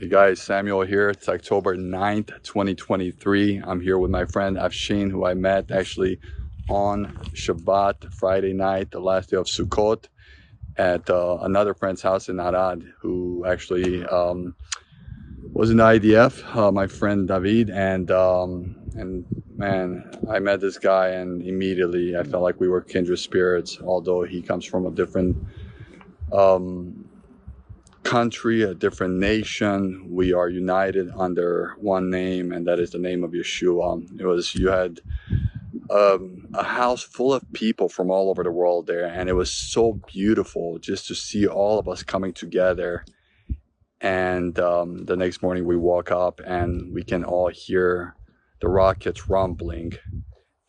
Hey guys, Samuel here. It's October 9th, 2023. I'm here with my friend Afshin, who I met actually on Shabbat, Friday night, the last day of Sukkot, at another friend's house in Arad, who actually was in the IDF, my friend David, and man, I met this guy and immediately I felt like we were kindred spirits, although he comes from a different country, a different nation. We are united under one name, and that is the name of Yeshua. You had a house full of people from all over the world there, and it was so beautiful just to see all of us coming together. And the next morning we woke up and we can all hear the rockets rumbling,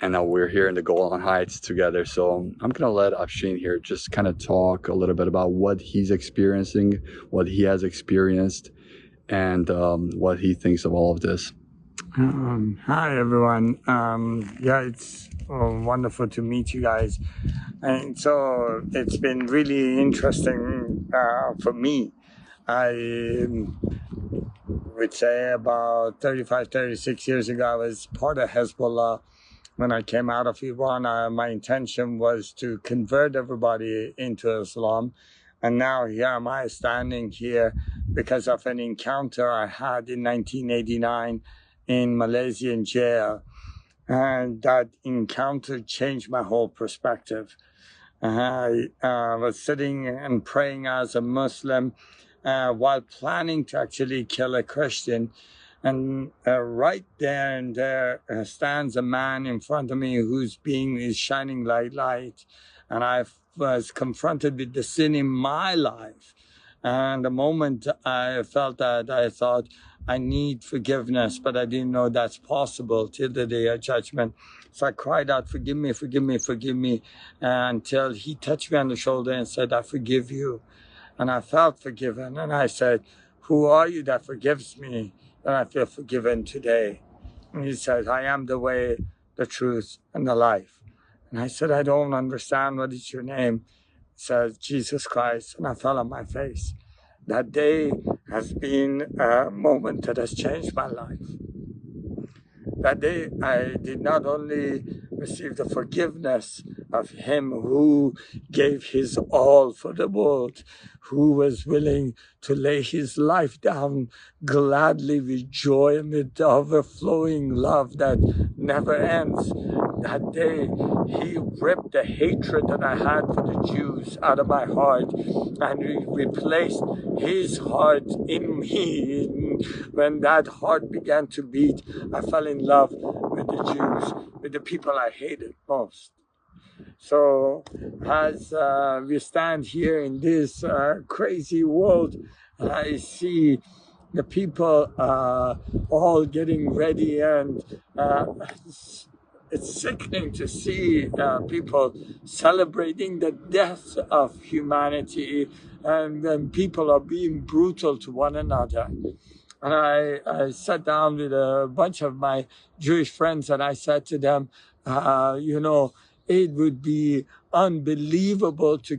and now we're here in the Golan Heights together. So I'm gonna let Afshin here just kind of talk a little bit about what he's experiencing, what he has experienced, and what he thinks of all of this. Hi everyone. Yeah, it's wonderful to meet you guys, and so it's been really interesting for me. I would say about 36 years ago I was part of Hezbollah. When I came out of Iran, my intention was to convert everybody into Islam. And now here am I standing here because of an encounter I had in 1989 in Malaysian jail. And that encounter changed my whole perspective. I was sitting and praying as a Muslim while planning to actually kill a Christian. And right there and there stands a man in front of me whose being is shining like light. And I was confronted with the sin in my life. And the moment I felt that, I thought, I need forgiveness, but I didn't know that's possible till the day of judgment. So I cried out, forgive me, forgive me, forgive me, until he touched me on the shoulder and said, I forgive you. And I felt forgiven. And I said, who are you that forgives me? And I feel forgiven today. And he said, I am the way, the truth, and the life. And I said, I don't understand. What is your name? He said, Jesus Christ. And I fell on my face. That day has been a moment that has changed my life. That day, I did not only receive the forgiveness of him who gave his all for the world, who was willing to lay his life down gladly with joy and with overflowing love that never ends. That day, he ripped the hatred that I had for the Jews out of my heart and replaced his heart in me. When that heart began to beat, I fell in love with the Jews, with the people I hated most. So as we stand here in this crazy world, I see the people all getting ready, and it's sickening to see people celebrating the death of humanity, and then people are being brutal to one another. And I sat down with a bunch of my Jewish friends and I said to them, it would be unbelievable to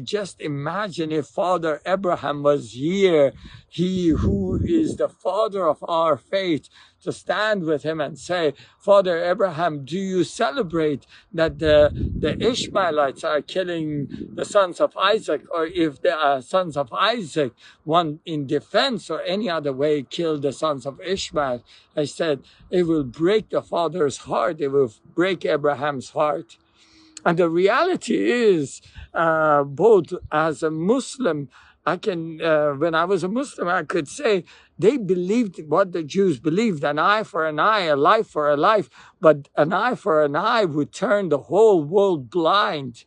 just imagine if Father Abraham was here, he who is the father of our faith, to stand with him and say, Father Abraham, do you celebrate that the Ishmaelites are killing the sons of Isaac, or if the sons of Isaac, one in defense or any other way, kill the sons of Ishmael? I said, it will break the father's heart. It will break Abraham's heart. And the reality is, both as a Muslim, when I was a Muslim, I could say they believed what the Jews believed, an eye for an eye, a life for a life, but an eye for an eye would turn the whole world blind.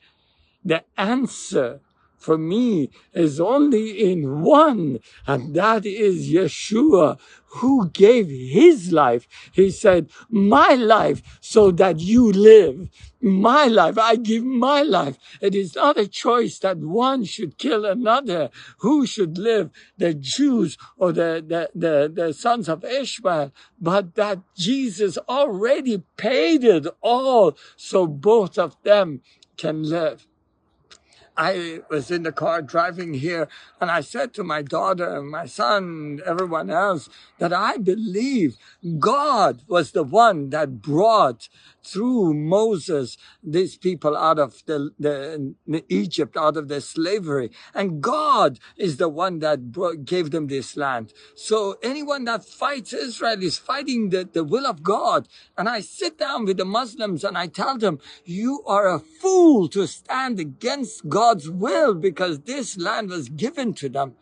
The answer for me is only in one, and that is Yeshua, who gave his life. He said, my life so that you live. My life, I give my life. It is not a choice that one should kill another. Who should live, the Jews or the sons of Ishmael? But that Jesus already paid it all so both of them can live. I was in the car driving here, and I said to my daughter and my son, everyone else, that I believe God was the one that brought through Moses these people out of the Egypt, out of their slavery. And God is the one that gave them this land. So anyone that fights Israel is fighting the will of God. And I sit down with the Muslims and I tell them, you are a fool to stand against God's will, because this land was given to them.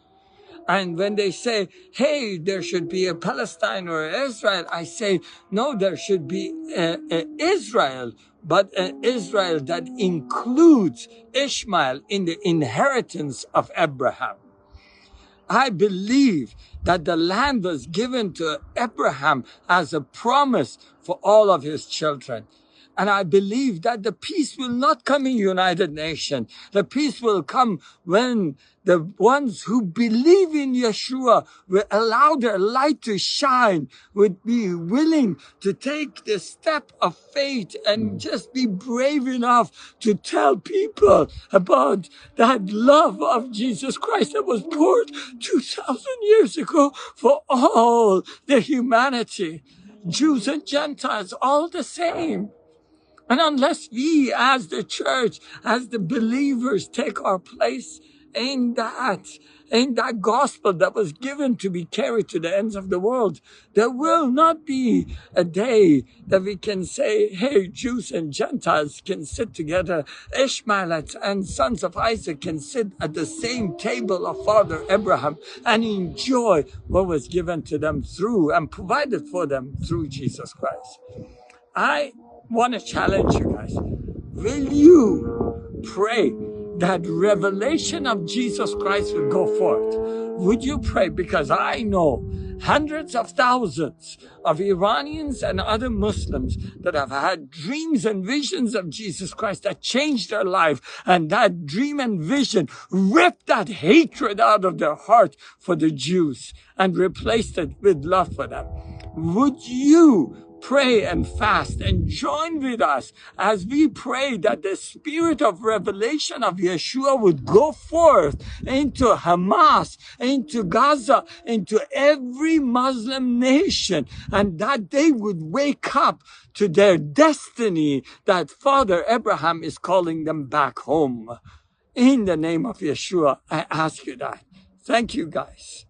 And when they say, hey, there should be a Palestine or Israel, I say, no, there should be Israel, but an Israel that includes Ishmael in the inheritance of Abraham. I believe that the land was given to Abraham as a promise for all of his children. And I believe that the peace will not come in United Nations. The peace will come when the ones who believe in Yeshua will allow their light to shine, would be willing to take the step of faith and just be brave enough to tell people about that love of Jesus Christ that was poured 2,000 years ago for all the humanity, Jews and Gentiles, all the same. And unless we as the church, as the believers, take our place in that gospel that was given to be carried to the ends of the world, there will not be a day that we can say, hey, Jews and Gentiles can sit together, Ishmaelites and sons of Isaac can sit at the same table of Father Abraham and enjoy what was given to them through and provided for them through Jesus Christ. I want to challenge you guys. Will you pray that revelation of Jesus Christ will go forth? Would you pray? Because I know hundreds of thousands of Iranians and other Muslims that have had dreams and visions of Jesus Christ that changed their life, and that dream and vision ripped that hatred out of their heart for the Jews and replaced it with love for them. Would you pray and fast and join with us as we pray that the spirit of revelation of Yeshua would go forth into Hamas, into Gaza, into every Muslim nation, and that they would wake up to their destiny, that Father Abraham is calling them back home. In the name of Yeshua, I ask you that. Thank you, guys.